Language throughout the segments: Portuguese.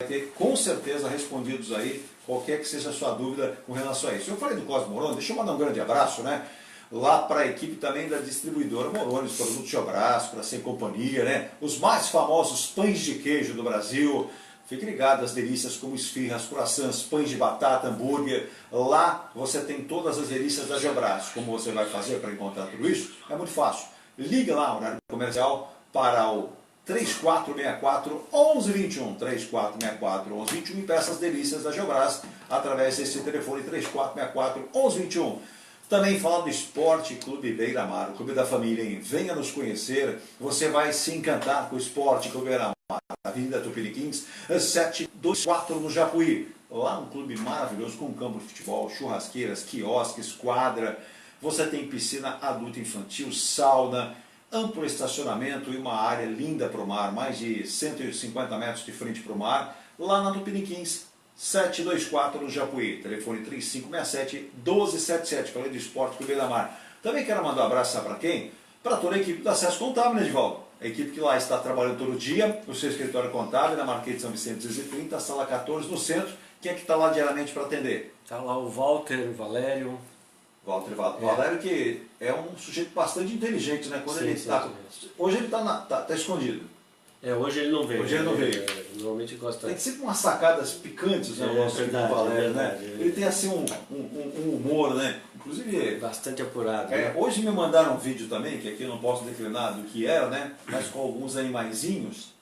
ter com certeza respondidos aí, qualquer que seja a sua dúvida com relação a isso. Eu falei do Cosmo Moroni, deixa eu mandar um grande abraço, né? Lá para a equipe também da distribuidora Moroni, os produtos de abraço, para Sem Companhia, né? Os mais famosos pães de queijo do Brasil. Fique ligado às delícias como esfirras, croissants, pães de batata, hambúrguer. Lá você tem todas as delícias da Geobras. Como você vai fazer para encontrar tudo isso? É muito fácil. Liga lá, horário comercial, para o 3464-1121, 3464-1121 e peça as delícias da Geobras através desse telefone 3464-1121. Também falando do Esporte Clube Beira-Mar, o clube da família, hein? Venha nos conhecer, você vai se encantar com o Esporte Clube Beira-Mar, Avenida Tupiniquins, 724 no Japuí. Lá um clube maravilhoso com campo de futebol, churrasqueiras, quiosques, quadra. Você tem piscina adulta e infantil, sauna, amplo estacionamento e uma área linda para o mar, mais de 150 metros de frente para o mar, lá na Tupiniquins, 724 no Japuí, telefone 3567-1277, falei do Esporte Clube Beira-Mar. Também quero mandar um abraço para quem? Para toda a equipe do Acesso Contábil, né, Edivaldo? A equipe que lá está trabalhando todo dia, no seu escritório contábil, na Marquês de São Vicente 230, sala 14 no centro. Quem é que está lá diariamente para atender? Está lá o Walter, o Valério. Valério, que é um sujeito bastante inteligente, né? Quando ele está. Hoje ele está escondido. Hoje ele não veio. Hoje ele não veio. Normalmente gosta. Tem sempre umas sacadas picantes, né? O nosso Valério, né? Ele tem assim um humor, né? Inclusive. Bastante apurado. Né? Hoje me mandaram um vídeo também, que aqui eu não posso declinar do que era, né? Mas com alguns animaizinhos,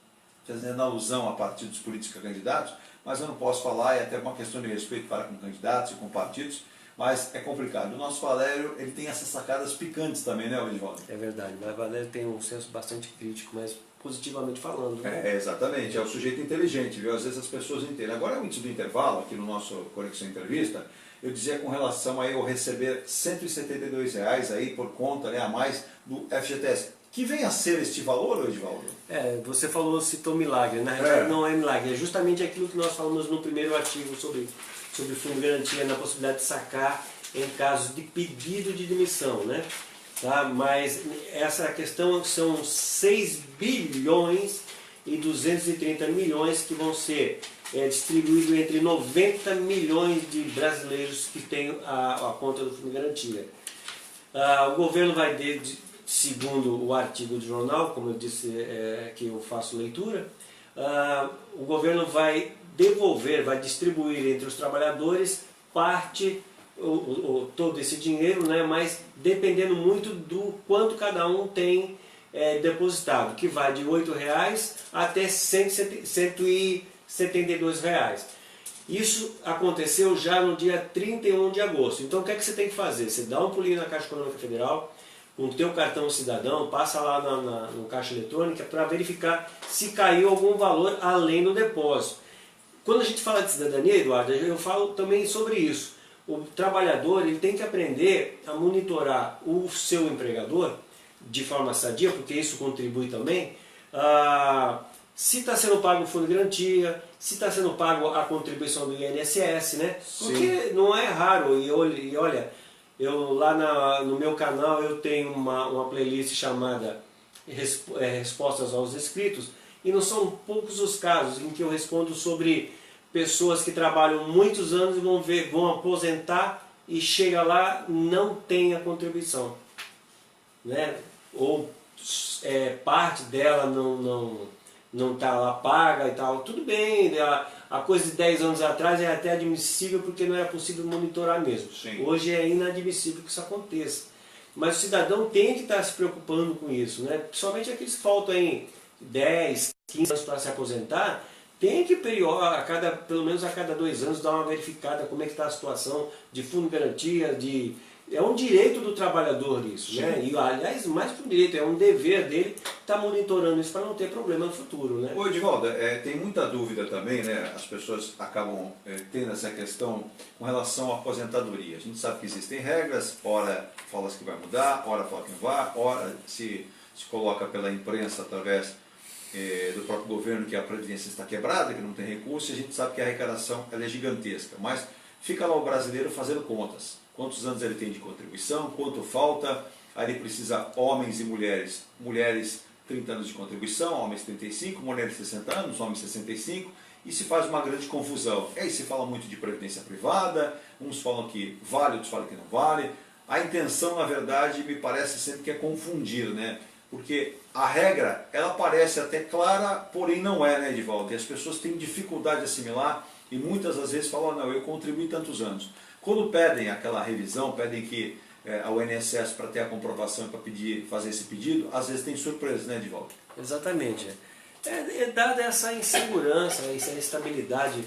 fazendo alusão a partidos políticos candidatos, mas eu não posso falar, é até uma questão de respeito para com candidatos e com partidos. Mas é complicado. O nosso Valério, ele tem essas sacadas picantes também, né, Edivaldo? É verdade, mas o Valério tem um senso bastante crítico, mas positivamente falando. Né? Exatamente, é o sujeito inteligente, viu? Às vezes as pessoas entendem. Agora, antes do intervalo, aqui no nosso Conexão Entrevista, eu dizia com relação a eu receber R$ 172 aí por conta, né, a mais do FGTS. Que vem a ser este valor, Edivaldo? Você citou milagre, na realidade não é milagre, é justamente aquilo que nós falamos no primeiro artigo sobre fundo de garantia, na possibilidade de sacar em casos de pedido de demissão, né? Tá? Mas essa questão são 6 bilhões e 230 milhões que vão ser distribuídos entre 90 milhões de brasileiros que têm a conta do fundo de garantia. O governo vai, segundo o artigo do jornal, como eu disse que eu faço leitura, o governo vai vai distribuir entre os trabalhadores parte, todo esse dinheiro, né, mas dependendo muito do quanto cada um tem depositado, que vai de R$ 8,00 até R$ 172,00. Isso aconteceu já no dia 31 de agosto. Então o que é que você tem que fazer? Você dá um pulinho na Caixa Econômica Federal, com o teu cartão cidadão, passa lá no caixa eletrônica para verificar se caiu algum valor além do depósito. Quando a gente fala de cidadania, Eduardo, eu falo também sobre isso. O trabalhador ele tem que aprender a monitorar o seu empregador de forma sadia, porque isso contribui também, se está sendo pago o fundo de garantia, se está sendo pago a contribuição do INSS, né? Porque não é raro, e olha, eu lá no meu canal eu tenho uma playlist chamada Respostas aos Inscritos, e não são poucos os casos em que eu respondo sobre pessoas que trabalham muitos anos e vão aposentar e chega lá não tem a contribuição, né? Ou parte dela não está lá paga e tal. Tudo bem, a coisa de 10 anos atrás é até admissível porque não era possível monitorar mesmo. Sim. Hoje é inadmissível que isso aconteça. Mas o cidadão tem que estar se preocupando com isso, né? Principalmente aqueles que faltam em 10, 15 anos para se aposentar, tem que pelo menos a cada 2 anos dar uma verificada como é que está a situação de fundo de garantia, é um direito do trabalhador isso, né? E aliás, mais que um direito, é um dever dele estar monitorando isso para não ter problema no futuro, né? Ô Edivaldo, tem muita dúvida também, né? As pessoas acabam tendo essa questão com relação à aposentadoria. A gente sabe que existem regras, ora fala-se que vai mudar, ora fala que não vai, ora se coloca pela imprensa através do próprio governo que a Previdência está quebrada, que não tem recurso, e a gente sabe que a arrecadação ela é gigantesca. Mas fica lá o brasileiro fazendo contas. Quantos anos ele tem de contribuição, quanto falta, aí ele precisa homens e mulheres 30 anos de contribuição, homens 35, mulheres 60 anos, homens 65, e se faz uma grande confusão. E aí se fala muito de previdência privada, uns falam que vale, outros falam que não vale. A intenção, na verdade, me parece sempre que é confundir, né? Porque a regra, ela parece até clara, porém não é, né, Edivaldo? E as pessoas têm dificuldade de assimilar e muitas das vezes falam, não, eu contribuí tantos anos. Quando pedem aquela revisão, pedem que ao INSS para ter a comprovação para fazer esse pedido, às vezes tem surpresa, né, Edivaldo? Exatamente. Dada essa insegurança, essa instabilidade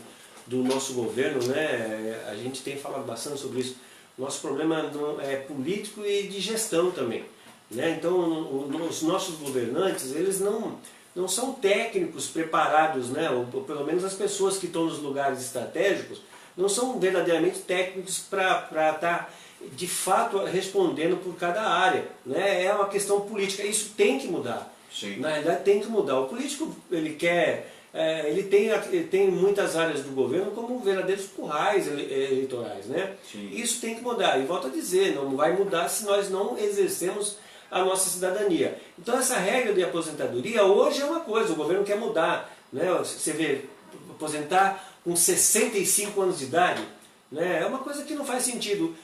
do nosso governo, né, a gente tem falado bastante sobre isso. Nosso problema é político e de gestão também. Né? Então, os nossos governantes, eles não são técnicos preparados, né? Ou pelo menos as pessoas que estão nos lugares estratégicos, não são verdadeiramente técnicos para estar, de fato, respondendo por cada área. Né? É uma questão política, isso tem que mudar. Sim. Na realidade, tem que mudar. O político, ele tem muitas áreas do governo como verdadeiros currais eleitorais, né? Sim. Isso tem que mudar. E volto a dizer, não vai mudar se nós não exercemos a nossa cidadania. Então essa regra de aposentadoria hoje é uma coisa, o governo quer mudar. Né? Você vê, aposentar com 65 anos de idade, né? É uma coisa que não faz sentido.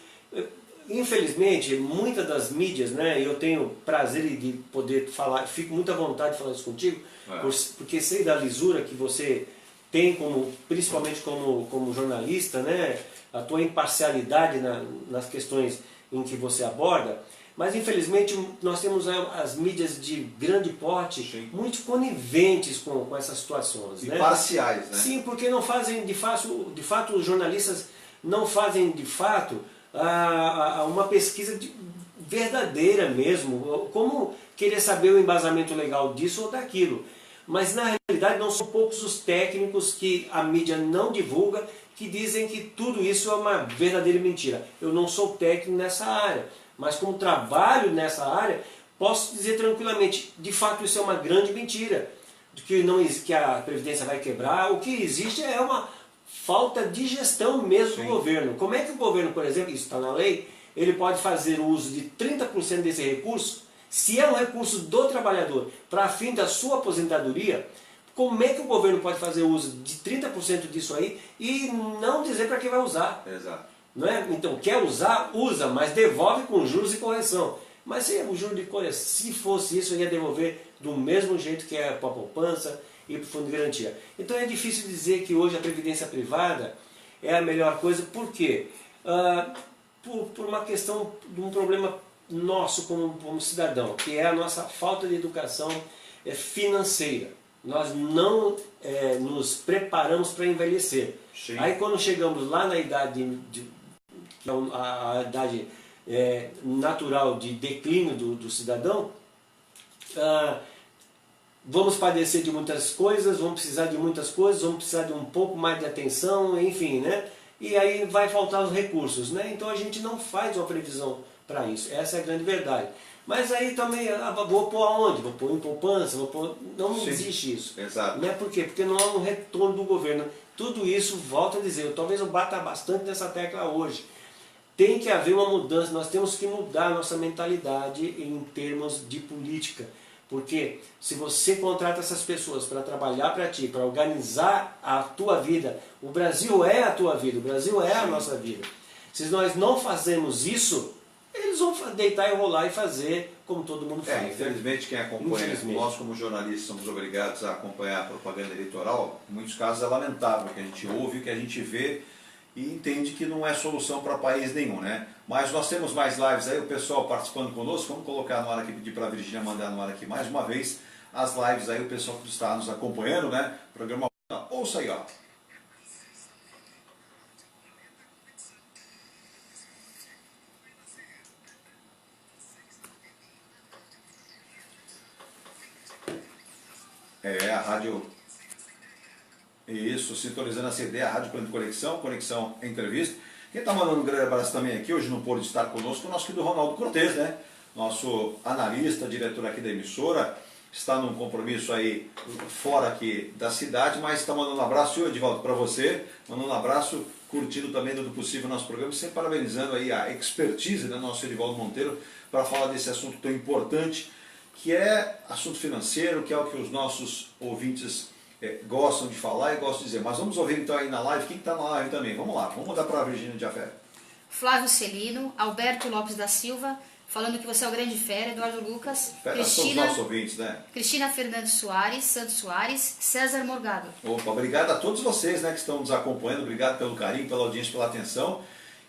Infelizmente, muitas das mídias, né, eu tenho prazer de poder falar, fico muito à vontade de falar isso contigo, porque sei da lisura que você tem, principalmente como jornalista, né, a tua imparcialidade nas questões em que você aborda, mas infelizmente nós temos as mídias de grande porte, sim, muito coniventes com essas situações. E né? parciais, né? Sim, porque não fazem, de fato os jornalistas não fazem de fato uma pesquisa verdadeira mesmo, como querer saber o embasamento legal disso ou daquilo. Mas na realidade não são poucos os técnicos que a mídia não divulga, que dizem que tudo isso é uma verdadeira mentira. Eu não sou técnico nessa área, mas como trabalho nessa área, posso dizer tranquilamente, de fato isso é uma grande mentira, que a Previdência vai quebrar. O que existe é uma falta de gestão mesmo, sim, do governo. Como é que o governo, por exemplo, isso está na lei, ele pode fazer o uso de 30% desse recurso, se é um recurso do trabalhador para fim da sua aposentadoria? Como é que o governo pode fazer uso de 30% disso aí e não dizer para quem vai usar? Exato. Não é? Então, quer usar, usa, mas devolve com juros e correção. Mas se o juro de correção, se fosse isso, eu ia devolver do mesmo jeito que é para a poupança e para o fundo de garantia. Então é difícil dizer que hoje a previdência privada é a melhor coisa. Por quê? Por uma questão de um problema nosso como cidadão, que é a nossa falta de educação financeira. Nós não nos preparamos para envelhecer. Sim. Aí quando chegamos lá na idade, que é a idade natural de declínio do cidadão, vamos padecer de muitas coisas, vamos precisar de muitas coisas, vamos precisar de um pouco mais de atenção, enfim, né? E aí vai faltar os recursos, né? Então a gente não faz uma previsão para isso, essa é a grande verdade. Mas aí também, vou pôr aonde? Vou pôr em poupança? Não sim, existe isso. Exato. Né? Por quê? Porque não há um retorno do governo. Tudo isso, volto a dizer, talvez eu bata bastante nessa tecla hoje. Tem que haver uma mudança, nós temos que mudar a nossa mentalidade em termos de política. Porque se você contrata essas pessoas para trabalhar para ti, para organizar a tua vida, o Brasil é a tua vida, o Brasil é a nossa vida. Se nós não fazemos isso, eles vão deitar e rolar e fazer como todo mundo faz. Infelizmente, quem acompanha, nós como jornalistas somos obrigados a acompanhar a propaganda eleitoral, em muitos casos é lamentável o que a gente ouve, o que a gente vê e entende que não é solução para país nenhum, né? Mas nós temos mais lives aí, o pessoal participando conosco, vamos colocar no ar aqui, pedir para a Virgínia mandar no ar aqui mais uma vez as lives aí, o pessoal que está nos acompanhando, né? Programa, ouça aí, ó. A rádio, isso, sintonizando a CD, a Rádio Plano Conexão, Conexão Entrevista. Quem está mandando um grande abraço também aqui, hoje não pôde estar conosco, é o nosso querido Ronaldo Cortez, né? Nosso analista, diretor aqui da emissora, está num compromisso aí fora aqui da cidade, mas está mandando um abraço, e Edivaldo, para você, mandando um abraço, curtindo também do possível o nosso programa, sempre parabenizando aí a expertise do nosso Edivaldo Monteiro para falar desse assunto tão importante, que é assunto financeiro, que é o que os nossos ouvintes gostam de falar e gostam de dizer. Mas vamos ouvir então aí na live, quem está na live também. Vamos lá, vamos mudar para a Virgínia de Afé. Flávio Celino, Alberto Lopes da Silva, falando que você é o grande fera, Eduardo Lucas, Fera são os nossos ouvintes, né? Cristina Fernandes Soares, Santos Soares, César Morgado. Opa, obrigado a todos vocês, né, que estão nos acompanhando, obrigado pelo carinho, pela audiência, pela atenção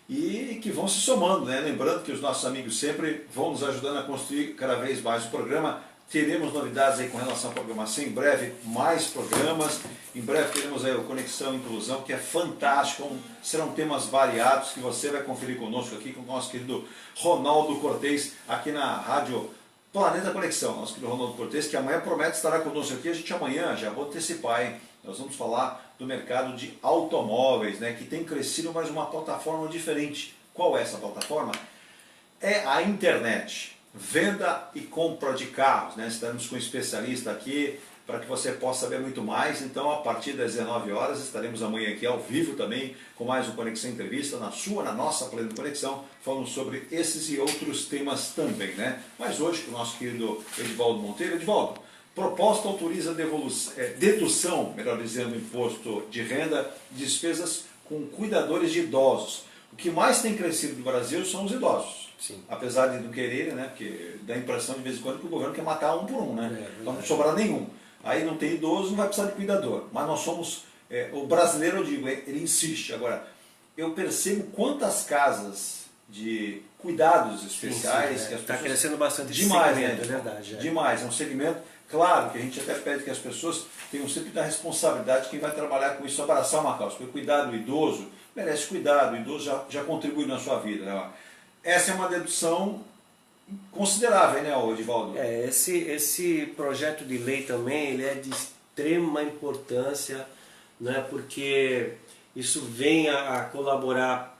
e que vão se somando, né? Lembrando que os nossos amigos sempre vão nos ajudando a construir cada vez mais o programa. Teremos novidades aí com relação à programação, em breve mais programas, em breve teremos aí o Conexão Inclusão, que é fantástico, serão temas variados que você vai conferir conosco aqui com o nosso querido Ronaldo Cortez, aqui na Rádio Planeta Conexão, nosso querido Ronaldo Cortez, que amanhã promete estará conosco aqui, a gente amanhã, já vou antecipar, hein? Nós vamos falar do mercado de automóveis, né, que tem crescido, mas uma plataforma diferente. Qual é essa plataforma? É a internet. Venda e compra de carros, né? Estamos com um especialista aqui para que você possa saber muito mais. Então, a partir das 19 horas, estaremos amanhã aqui ao vivo também com mais um Conexão Entrevista na nossa Planeta Conexão, falando sobre esses e outros temas também, né? Mas hoje, com o nosso querido Edivaldo Monteiro. Edivaldo, proposta autoriza dedução, melhor dizendo, imposto de renda, despesas com cuidadores de idosos. O que mais tem crescido no Brasil são os idosos. Sim. Apesar de não quererem, né? Porque dá a impressão de vez em quando que o governo quer matar um por um, né? Então não sobrar nenhum. Aí não tem idoso, não vai precisar de cuidador. Mas nós somos, o brasileiro, eu digo, ele insiste. Agora, eu percebo quantas casas de cuidados especiais que as pessoas... Está crescendo bastante demais, segmento, né? é verdade. Demais, é um segmento, claro, que a gente até pede que as pessoas tenham sempre da responsabilidade de quem vai trabalhar com isso, abraçar uma causa. Porque cuidar do idoso merece cuidado, o idoso já contribui na sua vida, né? Essa é uma dedução considerável, né, Edivaldo? Esse projeto de lei também ele é de extrema importância, né, porque isso vem a colaborar,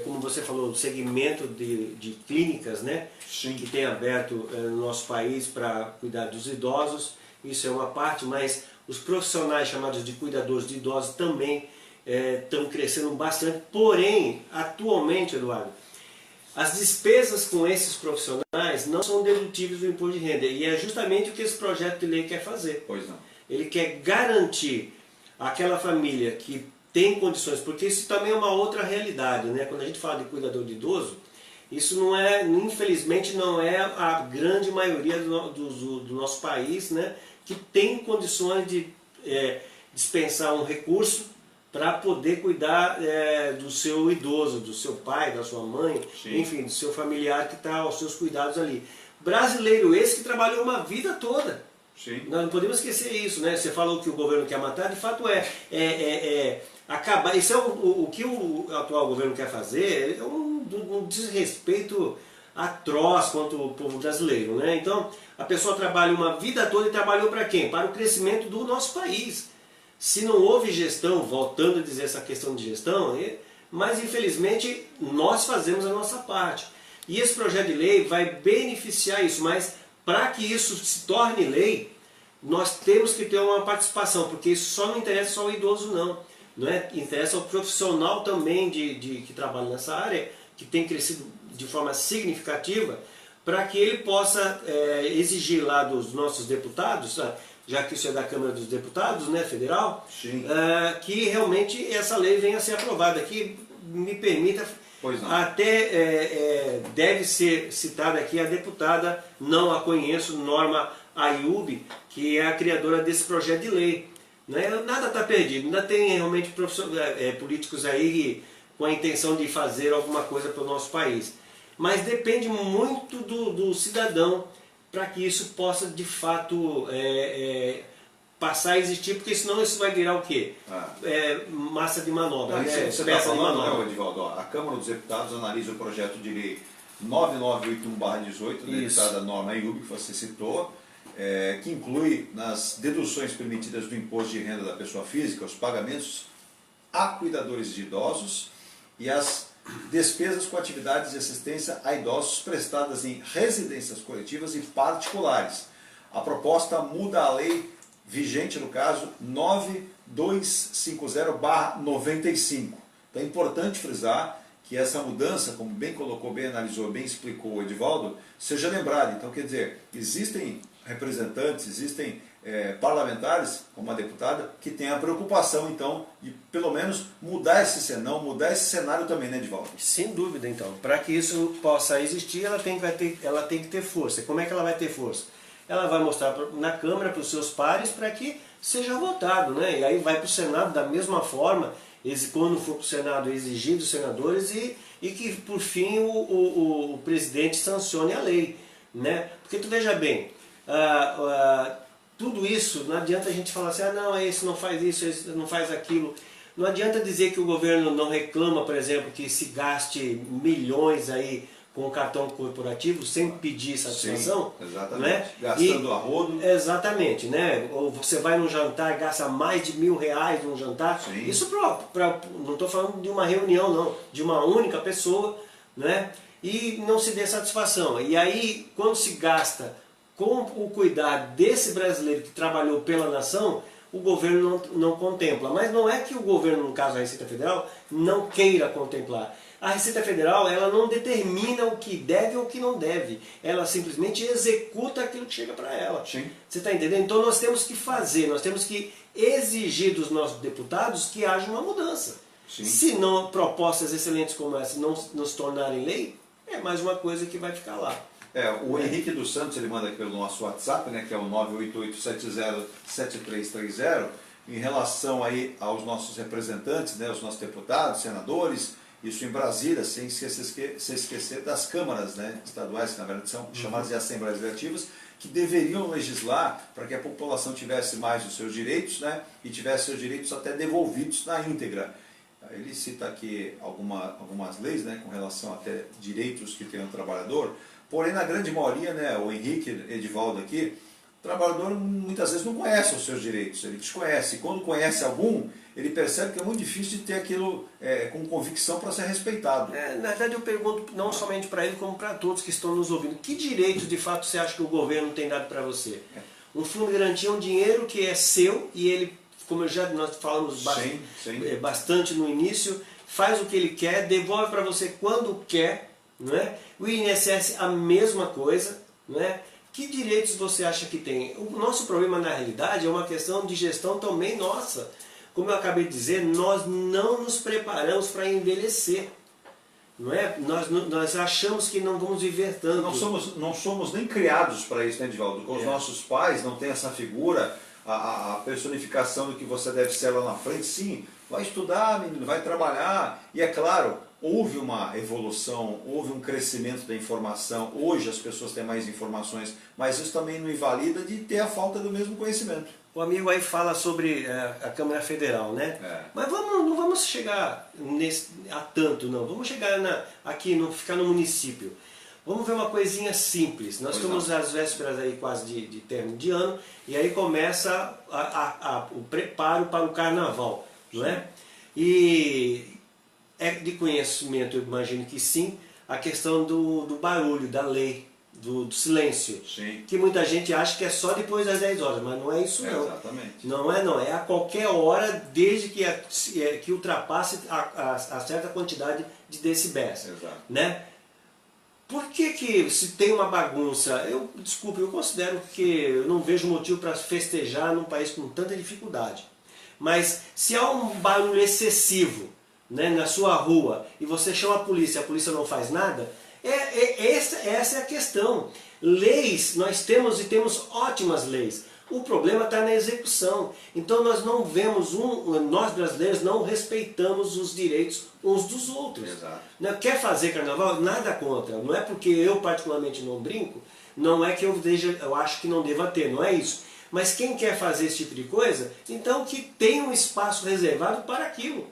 como você falou, no segmento de clínicas, né, Sim. que tem aberto no nosso país para cuidar dos idosos. Isso é uma parte, mas os profissionais chamados de cuidadores de idosos também estão crescendo bastante. Porém, atualmente, Eduardo, as despesas com esses profissionais não são dedutíveis do imposto de renda. E é justamente o que esse projeto de lei quer fazer. Pois não. Ele quer garantir àquela família que tem condições, porque isso também é uma outra realidade, né? Quando a gente fala de cuidador de idoso, isso não é, infelizmente, não é a grande maioria do nosso país, né? Que tem condições de dispensar um recurso para poder cuidar do seu idoso, do seu pai, da sua mãe, Sim. enfim, do seu familiar que está aos seus cuidados ali. Brasileiro esse que trabalhou uma vida toda. Sim. Nós não podemos esquecer isso, né? Você falou que o governo quer matar, de fato acabar. Isso é o que o atual governo quer fazer, é um desrespeito atroz contra o povo brasileiro, né? Então, a pessoa trabalha uma vida toda e trabalhou para quem? Para o crescimento do nosso país. Se não houve gestão, voltando a dizer essa questão de gestão, mas infelizmente nós fazemos a nossa parte. E esse projeto de lei vai beneficiar isso, mas para que isso se torne lei, nós temos que ter uma participação, porque isso só não interessa só ao idoso não é? Interessa ao profissional também que trabalha nessa área, que tem crescido de forma significativa, para que ele possa exigir lá dos nossos deputados, já que isso é da Câmara dos Deputados, né, federal, que realmente essa lei venha a ser aprovada. Que me permita, até deve ser citada aqui a deputada, não a conheço, Norma Ayub, que é a criadora desse projeto de lei. Né? Nada está perdido, ainda tem realmente políticos aí com a intenção de fazer alguma coisa para o nosso país. Mas depende muito do cidadão, para que isso possa de fato passar a existir, porque senão isso vai virar o quê? Massa de manobra. Não, né? Você está falando, né, Edivaldo? A Câmara dos Deputados analisa o projeto de lei 9981/18, da deputada Norma Ayub, que você citou, que inclui nas deduções permitidas do imposto de renda da pessoa física os pagamentos a cuidadores de idosos e as despesas com atividades de assistência a idosos prestadas em residências coletivas e particulares. A proposta muda a lei vigente, no caso, 9250/95. Então é importante frisar que essa mudança, como bem colocou, bem analisou, bem explicou o Edivaldo, seja lembrada. Então, quer dizer, existem representantes, existem parlamentares, como a deputada, que tem a preocupação, então, de pelo menos mudar esse cenário também, né, Edivaldo? Sem dúvida, então. Para que isso possa existir, ela tem que ter força. Como é que ela vai ter força? Ela vai mostrar na Câmara para os seus pares para que seja votado, né? E aí vai para o Senado da mesma forma, quando for para o Senado exigir dos senadores e que, por fim, o presidente sancione a lei, né? Porque tu veja bem, tudo isso, não adianta a gente falar assim, não, esse não faz isso, esse não faz aquilo. Não adianta dizer que o governo não reclama, por exemplo, que se gaste milhões aí com o cartão corporativo sem pedir satisfação. Sim, exatamente. Né? Gastando a rodo. Exatamente, né? Ou você vai num jantar e gasta mais de R$1.000 num jantar. Sim. Isso não estou falando de uma reunião, não, de uma única pessoa, né? E não se dê satisfação. E aí, quando se gasta com o cuidado desse brasileiro que trabalhou pela nação, o governo não contempla. Mas não é que o governo, no caso a Receita Federal, não queira contemplar. A Receita Federal, ela não determina o que deve ou o que não deve. Ela simplesmente executa aquilo que chega para ela. Sim. Você está entendendo? Então nós temos que fazer, nós temos que exigir dos nossos deputados que haja uma mudança. Sim. Se não propostas excelentes como essa não se tornarem lei, é mais uma coisa que vai ficar lá. O Henrique dos Santos, ele manda aqui pelo nosso WhatsApp, né, que é o 988707330, em relação aí aos nossos representantes, né, os nossos deputados, senadores, isso em Brasília, sem esquecer das câmaras, né, estaduais, que na verdade são chamadas de assembleias legislativas, que deveriam legislar para que a população tivesse mais os seus direitos, né, e tivesse seus direitos até devolvidos na íntegra. Ele cita aqui algumas leis, né, com relação até direitos que tem o trabalhador. Porém, na grande maioria, né, o Henrique Edivaldo aqui, o trabalhador muitas vezes não conhece os seus direitos, ele desconhece. E quando conhece algum, ele percebe que é muito difícil de ter aquilo com convicção para ser respeitado. Na verdade, eu pergunto não somente para ele, como para todos que estão nos ouvindo. Que direitos, de fato, você acha que o governo tem dado para você? Um fundo de garantia é um dinheiro que é seu e ele, como nós falamos bastante no início, faz o que ele quer, devolve para você quando quer. Não é? O INSS a mesma coisa, não é? Que direitos você acha que tem? O nosso problema na realidade é uma questão de gestão também nossa. Como eu acabei de dizer, nós não nos preparamos para envelhecer. Não é? Nós achamos que não vamos viver tanto. Não somos nem criados para isso, né, Edivaldo? Com os nossos pais não tem essa figura, a personificação do que você deve ser lá na frente. Sim, vai estudar, menino, vai trabalhar. E é claro, houve uma evolução, houve um crescimento da informação, hoje as pessoas têm mais informações, mas isso também não invalida de ter a falta do mesmo conhecimento. O amigo aí fala sobre a Câmara Federal, né? Mas não vamos chegar a tanto, não. Vamos chegar aqui, ficar no município. Vamos ver uma coisinha simples. Nós estamos às vésperas aí quase de término de ano, e aí começa o preparo para o carnaval, não é? E é de conhecimento, eu imagino que sim, a questão do barulho, da lei, do silêncio. Sim. Que muita gente acha que é só depois das 10 horas, mas não é isso não. Exatamente. Não. É a qualquer hora, desde que ultrapasse a certa quantidade de decibéis. Exato. Né? Por que se tem uma bagunça? Eu considero que eu não vejo motivo para festejar num país com tanta dificuldade. Mas se há um barulho excessivo, né, na sua rua, e você chama a polícia não faz nada, essa é a questão. Leis, nós temos e temos ótimas leis. O problema está na execução. Então nós não vemos, nós brasileiros não respeitamos os direitos uns dos outros. Exato. Quer fazer carnaval? Nada contra. Não é porque eu particularmente não brinco, não é que eu acho que não deva ter, não é isso. Mas quem quer fazer esse tipo de coisa, então que tenha um espaço reservado para aquilo.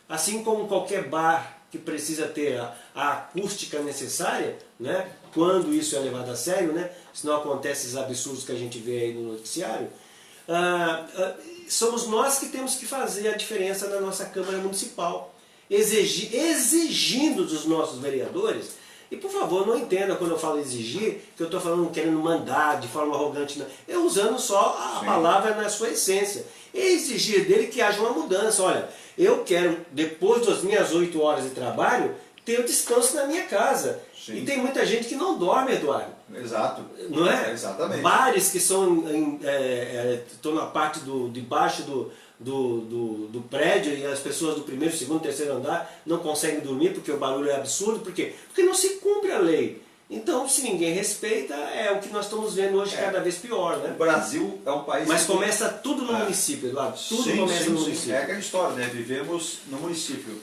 Assim como qualquer bar que precisa ter a acústica necessária, né, quando isso é levado a sério, né, se não acontece esses absurdos que a gente vê aí no noticiário, somos nós que temos que fazer a diferença na nossa Câmara Municipal, exigindo dos nossos vereadores. E por favor, não entenda quando eu falo exigir, que eu estou falando querendo mandar de forma arrogante, não. Eu usando só a palavra na sua essência. Exigir dele que haja uma mudança. Olha, eu quero, depois das minhas 8 horas de trabalho, ter o descanso na minha casa. Sim. E tem muita gente que não dorme, Eduardo. Exato. Não é? Exatamente. Bares que estão na parte de baixo do prédio e as pessoas do primeiro, segundo, terceiro andar não conseguem dormir porque o barulho é absurdo. Por quê? Porque não se cumpre a lei. Então, se ninguém respeita, é o que nós estamos vendo hoje cada vez pior, né? O Brasil é um país... Mas começa tudo no município, Eduardo. Tudo começa no município. É aquela história, né? Vivemos no município,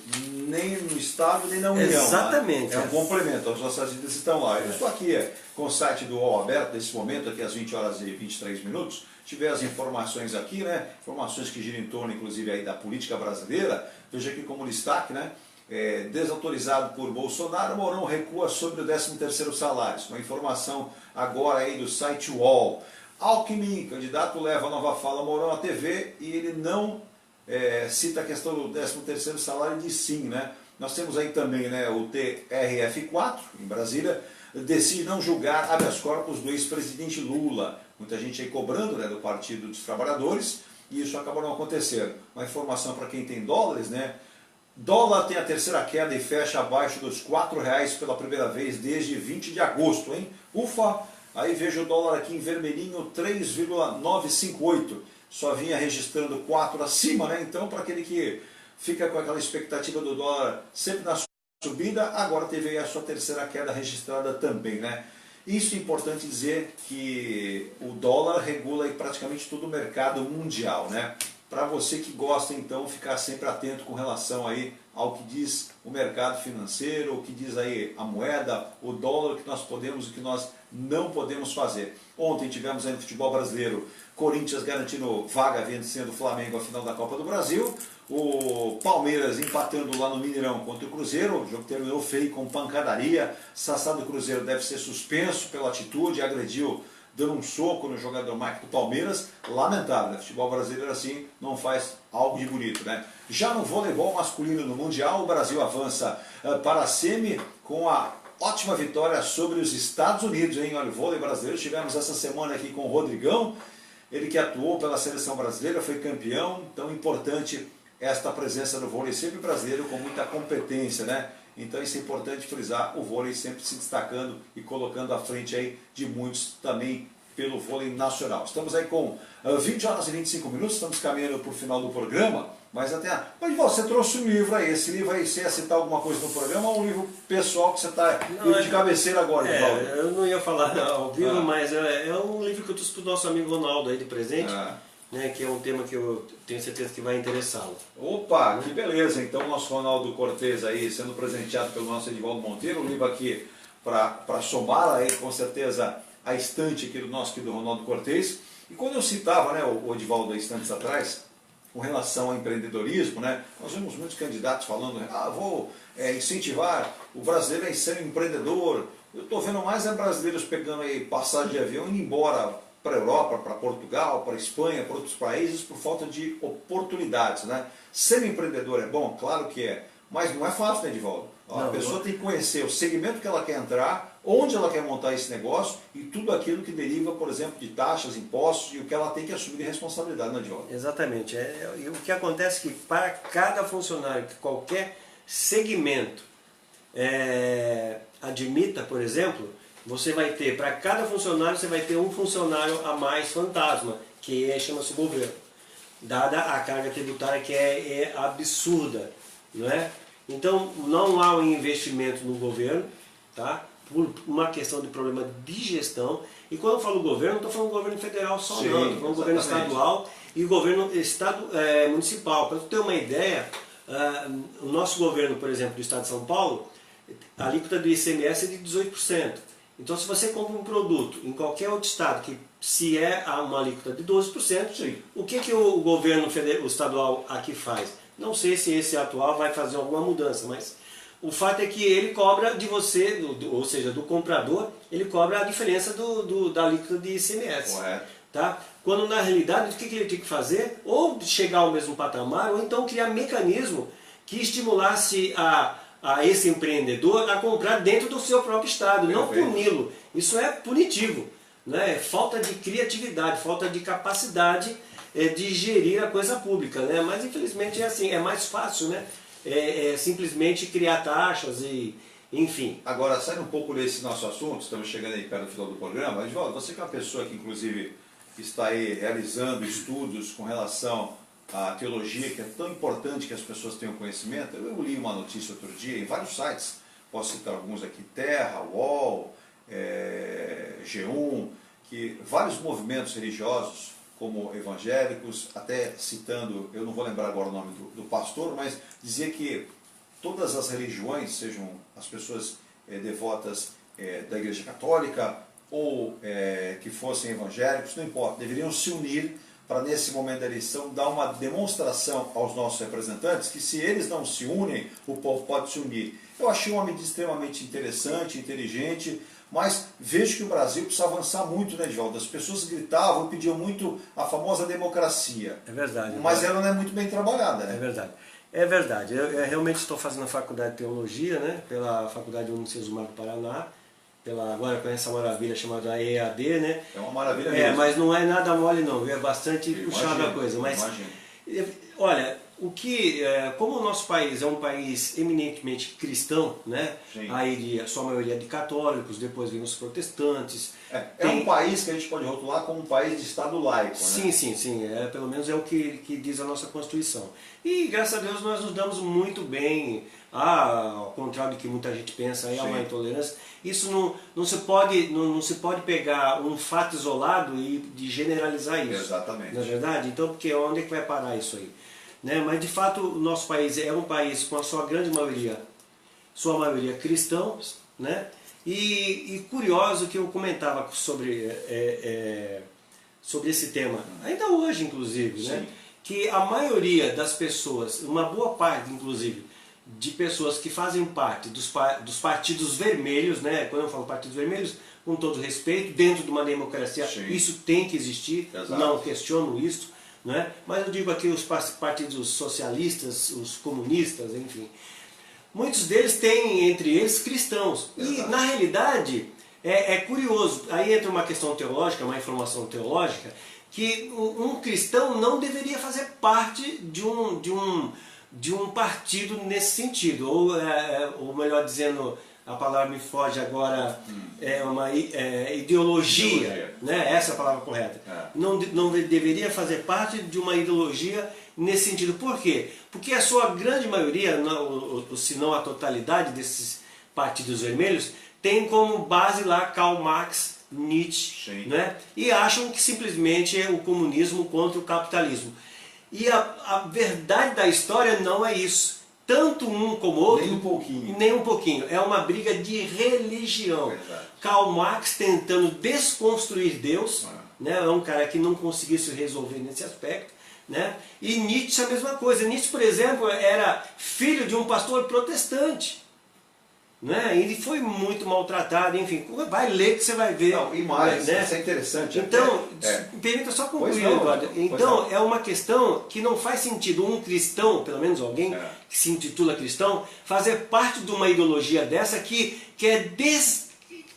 nem no Estado, nem na União. Exatamente. Né? É um complemento, as nossas vidas estão lá. Eu estou aqui com o site do UOL aberto, nesse momento, aqui às 20 horas e 23 minutos. Tive as informações aqui, né? Informações que giram em torno, inclusive, aí da política brasileira. Veja aqui como destaque, né? Desautorizado por Bolsonaro, Mourão recua sobre o 13º salário. Uma informação agora aí do site UOL. Alckmin, candidato, leva a nova fala Mourão à TV e ele não cita a questão do 13º salário de sim, né? Nós temos aí também, né, o TRF4, em Brasília, decide não julgar habeas corpus do ex-presidente Lula. Muita gente aí cobrando, né, do Partido dos Trabalhadores, e isso acabou não acontecendo. Uma informação para quem tem dólares, né? Dólar tem a terceira queda e fecha abaixo dos R$4 pela primeira vez desde 20 de agosto, hein? Ufa! Aí vejo o dólar aqui em vermelhinho, 3,958. Só vinha registrando 4 acima, né? Então, para aquele que fica com aquela expectativa do dólar sempre na subida, agora teve aí a sua terceira queda registrada também, né? Isso é importante dizer que o dólar regula aí praticamente todo o mercado mundial, né? Para você que gosta, então, ficar sempre atento com relação aí ao que diz o mercado financeiro, o que diz aí a moeda, o dólar, o que nós podemos e o que nós não podemos fazer. Ontem tivemos aí no futebol brasileiro, Corinthians garantindo vaga vencendo o Flamengo a final da Copa do Brasil, o Palmeiras empatando lá no Mineirão contra o Cruzeiro, o jogo terminou feio com pancadaria, Sassá do Cruzeiro deve ser suspenso pela atitude, agrediu dando um soco no jogador Mike do Palmeiras, lamentável, né? Futebol brasileiro assim não faz algo de bonito, né? Já no voleibol masculino no Mundial, o Brasil avança para a semi com a ótima vitória sobre os Estados Unidos, hein? Olha, o vôlei brasileiro, tivemos essa semana aqui com o Rodrigão, ele que atuou pela seleção brasileira, foi campeão, tão importante esta presença do vôlei sempre brasileiro com muita competência, né? Então isso é importante frisar, o vôlei sempre se destacando e colocando à frente aí de muitos também pelo vôlei nacional. Estamos aí com 20 horas e 25 minutos, estamos caminhando para o final do programa, mas até... Mas você trouxe um livro aí, esse livro aí, você ia citar alguma coisa no programa ou um livro pessoal que você está de cabeceira agora, Paulo? Eu não ia falar ao vivo, mas é um livro que eu trouxe para o nosso amigo Ronaldo aí de presente. Né, que é um tema que eu tenho certeza que vai interessá-lo. Opa, que beleza! Então o nosso Ronaldo Cortez aí sendo presenteado pelo nosso Edivaldo Monteiro, um livro aqui para somar aí com certeza a estante aqui do nosso querido Ronaldo Cortez. E quando eu citava, né, o Edivaldo há instantes atrás, com relação ao empreendedorismo, né, nós vemos muitos candidatos falando, vou incentivar o brasileiro a ser um empreendedor. Eu estou vendo mais brasileiros pegando aí passagem de avião e indo embora para a Europa, para Portugal, para a Espanha, para outros países, por falta de oportunidades, né? Ser empreendedor é bom? Claro que é, mas não é fácil, né, Edivaldo? A pessoa tem que conhecer o segmento que ela quer entrar, onde ela quer montar esse negócio e tudo aquilo que deriva, por exemplo, de taxas, impostos e o que ela tem que assumir de responsabilidade, né, Edivaldo? Exatamente. E o que acontece é que para cada funcionário que qualquer segmento admita, por exemplo, você vai ter, para cada funcionário, você vai ter um funcionário a mais fantasma, que chama-se governo, dada a carga tributária que é absurda, não é? Então, não há um investimento no governo, tá? Por uma questão de problema de gestão, e quando eu falo governo, não estou falando governo federal só, sim, não, estou falando governo estadual e governo municipal. Para você ter uma ideia, o nosso governo, por exemplo, do estado de São Paulo, a alíquota do ICMS é de 18%. Então, se você compra um produto em qualquer outro estado, que se é uma alíquota de 12%, sim, o que o governo o estadual aqui faz? Não sei se esse atual vai fazer alguma mudança, mas o fato é que ele cobra de você, ou seja, do comprador, ele cobra a diferença da alíquota de ICMS. Correto. Tá? Quando na realidade, o que ele tem que fazer? Ou chegar ao mesmo patamar, ou então criar mecanismo que estimulasse a esse empreendedor a comprar dentro do seu próprio estado, não puni-lo. Isso é punitivo, né? Falta de criatividade, falta de capacidade de gerir a coisa pública, né? Mas infelizmente é assim, é mais fácil, né? simplesmente criar taxas e, enfim. Agora, saindo um pouco desse nosso assunto, estamos chegando aí perto do final do programa, Edivaldo, você que é uma pessoa que inclusive está aí realizando estudos com relação à teologia, que é tão importante que as pessoas tenham conhecimento. Eu li uma notícia outro dia em vários sites, posso citar alguns aqui, Terra, UOL, G1, que vários movimentos religiosos, como evangélicos, até citando, eu não vou lembrar agora o nome do pastor, mas dizia que todas as religiões, sejam as pessoas devotas da Igreja Católica ou que fossem evangélicos, não importa, deveriam se unir para, nesse momento da eleição, dar uma demonstração aos nossos representantes que, se eles não se unem, o povo pode se unir. Eu achei uma medida extremamente interessante, inteligente, mas vejo que o Brasil precisa avançar muito, né, Edivaldo? As pessoas gritavam, pediam muito a famosa democracia. É verdade. Mas ela não é muito bem trabalhada, né? É verdade. É verdade. Eu realmente estou fazendo a faculdade de teologia, né, pela Faculdade Unicesumar do Paraná, agora com essa maravilha chamada EAD, né? É uma maravilha mesmo. Mas não é nada mole não, é bastante puxada a coisa. Mas, olha, como o nosso país é um país eminentemente cristão, né? Sim. Aí a sua maioria de católicos, depois vem os protestantes. É um país que a gente pode rotular como um país de Estado laico, né? Sim, sim, sim. Pelo menos é o que diz a nossa Constituição. E graças a Deus nós nos damos muito bem. Ao contrário do que muita gente pensa, aí há uma intolerância. Isso não se pode pegar um fato isolado e de generalizar isso. Exatamente. Não é verdade? Então, porque onde é que vai parar isso aí? Né? Mas de fato o nosso país é um país com a sua grande maioria, cristãos, né? E curioso que eu comentava sobre esse tema, ainda hoje inclusive, né? Que a maioria das pessoas, uma boa parte inclusive, de pessoas que fazem parte dos partidos vermelhos, né? Quando eu falo partidos vermelhos, com todo respeito, dentro de uma democracia, isso tem que existir, não questiono isso, né? Mas eu digo aqui os partidos socialistas, os comunistas, enfim, muitos deles têm entre eles cristãos. E na realidade é curioso, aí entra uma questão teológica, uma informação teológica, que um cristão não deveria fazer parte de um partido nesse sentido, ou melhor dizendo, a palavra me foge agora, uma ideologia, né? Essa é a palavra correta. Não deveria fazer parte de uma ideologia nesse sentido. Por quê? Porque a sua grande maioria, se não a totalidade desses partidos vermelhos, tem como base lá Karl Marx, Nietzsche, né? E acham que simplesmente é o comunismo contra o capitalismo. E a verdade da história não é isso. Tanto um como o outro... Nem um pouquinho. Nem um pouquinho. É uma briga de religião. Verdade. Karl Marx tentando desconstruir Deus, né? É um cara que não conseguiu se resolver nesse aspecto, né? E Nietzsche a mesma coisa. Nietzsche, por exemplo, era filho de um pastor protestante, né? Ele foi muito maltratado, enfim, vai ler que você vai ver. Não, e mais, né? isso é interessante. Então, permita só concluir, Eduardo. Então, é uma questão que não faz sentido um cristão, pelo menos alguém que se intitula cristão, fazer parte de uma ideologia dessa que quer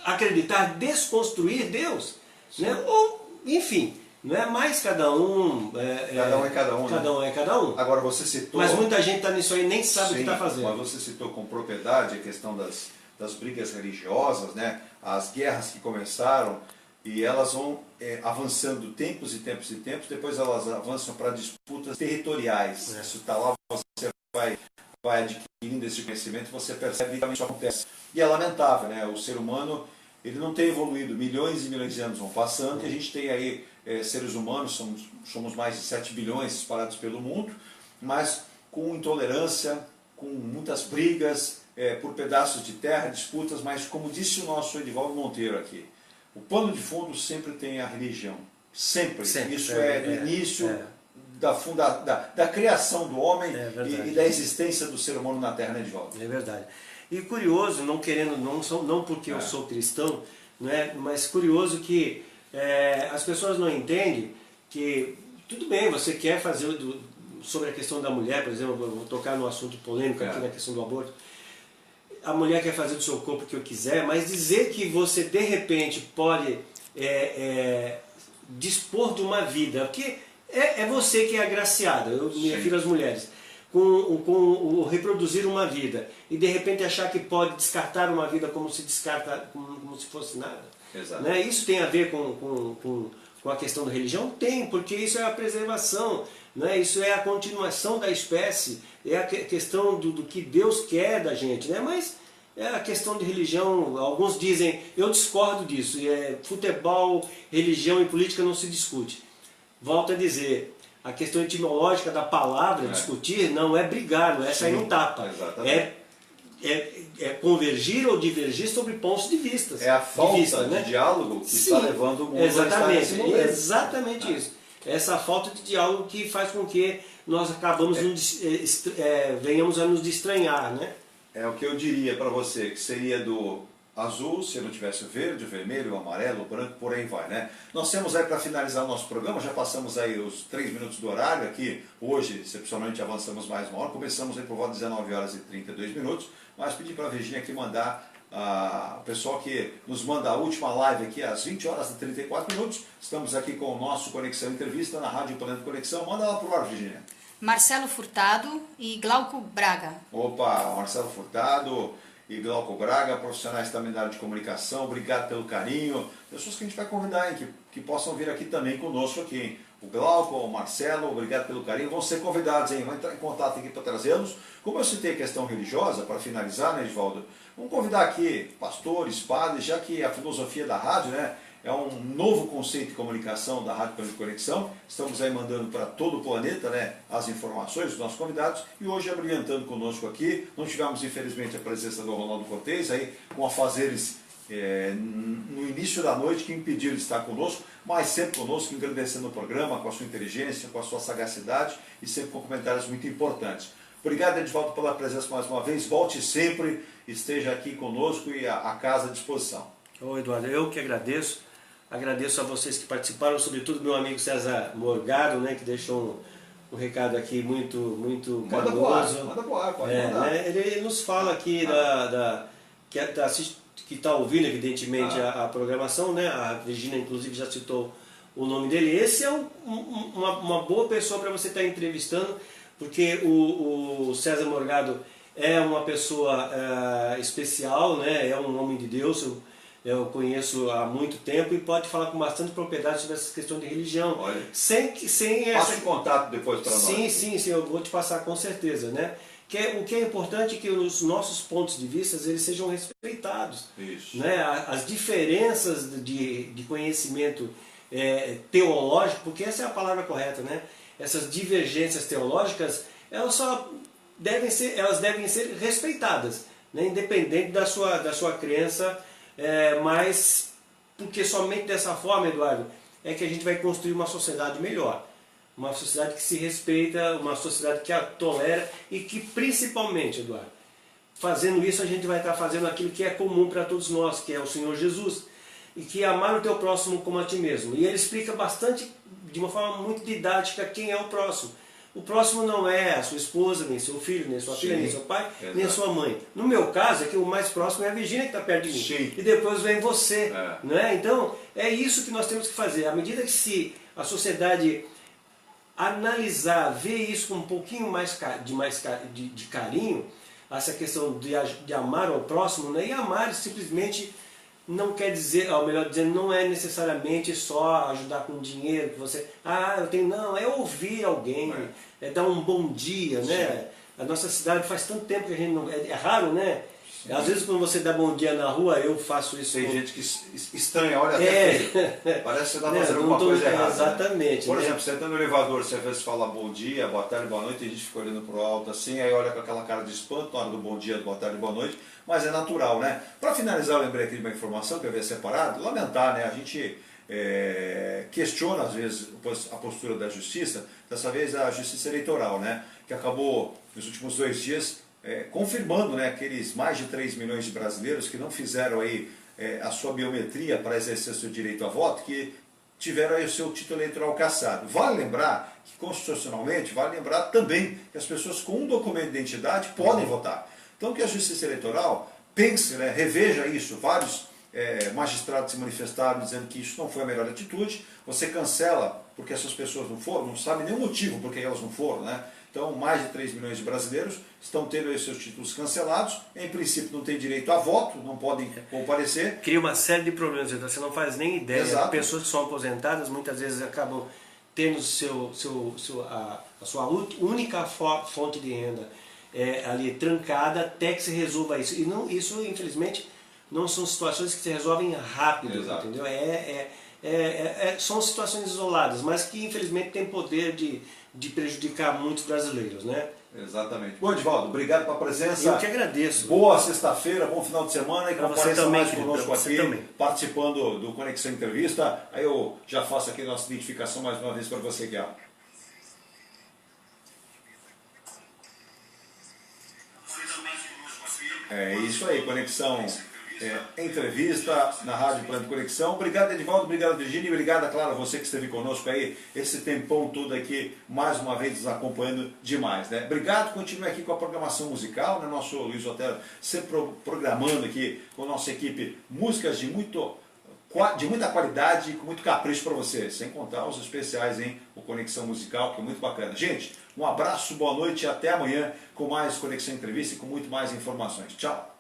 acreditar, desconstruir Deus. Né? Ou, enfim, não é mais cada um... cada um é cada um. Cada um é cada um. Agora você citou... Mas muita gente está nisso aí e nem sabe o que está fazendo. Mas você citou com propriedade a questão das brigas religiosas, né? As guerras que começaram e elas vão avançando tempos e tempos e tempos, depois elas avançam para disputas territoriais. Isso está lá, você vai adquirindo esse conhecimento, você percebe que isso acontece. E é lamentável, né? O ser humano, ele não tem evoluído, milhões e milhões de anos vão passando, e a gente tem aí seres humanos, somos mais de 7 bilhões espalhados pelo mundo, mas com intolerância, com muitas brigas por pedaços de terra, disputas, mas como disse o nosso Edivaldo Monteiro aqui, o pano de fundo sempre tem a religião, sempre. Isso é do início da criação do homem e da existência do ser humano na Terra, né, Edivaldo? É verdade. E curioso, não porque eu sou cristão, né, mas curioso que as pessoas não entendem que, tudo bem, você quer fazer sobre a questão da mulher, por exemplo, eu vou tocar no assunto polêmico aqui na questão do aborto, a mulher quer fazer do seu corpo o que eu quiser, mas dizer que você de repente pode dispor de uma vida, porque é você que é agraciado, eu me refiro às mulheres, com o reproduzir uma vida e de repente achar que pode descartar uma vida como se descarta, como se fosse nada. Exato. Né? Isso tem a ver com a questão da religião? Tem, porque isso é a preservação, né? Isso é a continuação da espécie, é a questão do que Deus quer da gente, né? Mas é a questão de religião, alguns dizem, eu discordo disso, futebol, religião e política não se discute. Volto a dizer, a questão etimológica da palavra, discutir, não é brigar, não é sair no tapa. Exatamente. É convergir ou divergir sobre pontos de vista. É a falta de diálogo que está levando o mundo a estar nesse momento. Exatamente isso. Essa falta de diálogo que faz com que nós acabamos venhamos a nos estranhar, né? É o que eu diria para você, que seria do azul, se não tivesse o verde, o vermelho, o amarelo, o branco, por aí vai, né? Nós temos aí, para finalizar o nosso programa, já passamos aí os 3 minutos do horário aqui, hoje, excepcionalmente, avançamos mais uma hora, começamos aí por volta de 19 horas e 32 minutos, mas pedi para a Virginia aqui mandar, o pessoal que nos manda a última live aqui às 20 horas e 34 minutos, estamos aqui com o nosso Conexão Entrevista na Rádio Planeta Conexão, manda lá pro ar, Virginia. Marcelo Furtado e Glauco Braga. Opa, Marcelo Furtado e Glauco Braga, profissionais também da área de comunicação, obrigado pelo carinho. Pessoas que a gente vai convidar, hein, que possam vir aqui também conosco aqui, hein. O Glauco, o Marcelo, obrigado pelo carinho, vão ser convidados, hein, vão entrar em contato aqui para trazê-los. Como eu citei a questão religiosa, para finalizar, né, Edvaldo, vamos convidar aqui pastores, padres, já que a filosofia da rádio, né, é um novo conceito de comunicação da Rádio Planeta Conexão. Estamos aí mandando para todo o planeta, né, as informações dos nossos convidados. E hoje, abrilhantando conosco aqui, não tivemos infelizmente a presença do Ronaldo Cortez, aí, com afazeres no início da noite que impediram de estar conosco, mas sempre conosco, engrandecendo o programa, com a sua inteligência, com a sua sagacidade e sempre com comentários muito importantes. Obrigado, Edvaldo, pela presença mais uma vez. Volte sempre, esteja aqui conosco e a casa à disposição. Ô Eduardo, eu que agradeço. Agradeço a vocês que participaram, sobretudo meu amigo César Morgado, né, que deixou um recado aqui muito carinhoso. Manda pro ar, pode mandar. Né, ele nos fala aqui que está ouvindo, evidentemente, a programação, né? A Virginia, inclusive, já citou o nome dele. Esse é uma boa pessoa para você estar entrevistando, porque o César Morgado é uma pessoa especial, né? É um homem de Deus. Eu conheço há muito tempo e pode falar com bastante propriedade sobre essa questão de religião. Olha, Passa o contato depois para nós. Sim, eu vou te passar com certeza, né? O que é importante é que os nossos pontos de vista eles sejam respeitados. Isso. Né? As diferenças de conhecimento teológico, porque essa é a palavra correta, né? Essas divergências teológicas, elas devem ser respeitadas, né? Independente da sua crença, mas porque somente dessa forma, Eduardo, é que a gente vai construir uma sociedade melhor. Uma sociedade que se respeita, uma sociedade que a tolera e que principalmente, Eduardo, fazendo isso a gente vai estar fazendo aquilo que é comum para todos nós, que é o Senhor Jesus, e que é amar o teu próximo como a ti mesmo. E ele explica bastante, de uma forma muito didática, quem é o próximo. O próximo não é a sua esposa, nem seu filho, nem sua filha, nem seu pai, nem a sua mãe. No meu caso, é que o mais próximo é a Virginia que está perto de mim. Sim. E depois vem você. Né? Então, é isso que nós temos que fazer. À medida que se a sociedade analisar, ver isso com um pouquinho mais de carinho, essa questão de amar ao próximo, né? E amar simplesmente não quer dizer, ou melhor dizendo, não é necessariamente só ajudar com dinheiro, que você, eu tenho, não, é ouvir alguém, é dar um bom dia, né? A nossa cidade faz tanto tempo que a gente não, é raro, né? Sim. Às vezes quando você dá bom dia na rua, eu faço isso. Tem gente que estranha, olha até feio. Parece que você está fazendo alguma coisa errada. Exatamente. Né? Por exemplo, você entra no elevador, você às vezes fala bom dia, boa tarde, boa noite, e a gente fica olhando para o alto assim, aí olha com aquela cara de espanto na hora do bom dia, boa tarde, boa noite, mas é natural, né? Para finalizar, eu lembrei aqui de uma informação que eu havia separado, lamentar, né? A gente questiona às vezes a postura da justiça, dessa vez a justiça eleitoral, né? Que acabou nos últimos 2 dias confirmando, né, aqueles mais de 3 milhões de brasileiros que não fizeram aí a sua biometria para exercer seu direito a voto, que tiveram aí o seu título eleitoral cassado. Vale lembrar que constitucionalmente, vale lembrar também que as pessoas com um documento de identidade podem votar. Então que a Justiça Eleitoral pense, né, reveja isso. Vários magistrados se manifestaram dizendo que isso não foi a melhor atitude. Você cancela porque essas pessoas não foram, não sabe nem o motivo por que elas não foram, né? Então, mais de 3 milhões de brasileiros estão tendo aí seus títulos cancelados. Em princípio, não têm direito a voto, não podem comparecer. Cria uma série de problemas, então você não faz nem ideia. Exato. Pessoas que são aposentadas muitas vezes acabam tendo a sua única fonte de renda ali trancada até que se resolva isso. E não, isso, infelizmente, não são situações que se resolvem rápido, Exato. entendeu? São situações isoladas, mas que infelizmente têm poder de prejudicar muitos brasileiros, né? Exatamente. Bom, Edivaldo, obrigado pela presença. Eu que agradeço. Boa sexta-feira, bom final de semana e Pra você compareça também, mais querido, conosco pra você aqui, também. participando do Conexão Entrevista. Aí eu já faço aqui a nossa identificação mais uma vez para você, Guial. É isso aí, Conexão Entrevista na Rádio Plano de Conexão. Obrigado, Edivaldo, obrigado, Virginia, obrigado, claro, a você que esteve conosco aí esse tempão todo aqui, mais uma vez nos acompanhando demais, né? Obrigado, continue aqui com a programação musical, né? Nosso Luiz Otero sempre programando aqui com a nossa equipe músicas de muita qualidade e com muito capricho para você, sem contar os especiais, hein? O Conexão Musical, que é muito bacana. Gente, um abraço, boa noite e até amanhã com mais Conexão Entrevista e com muito mais informações. Tchau!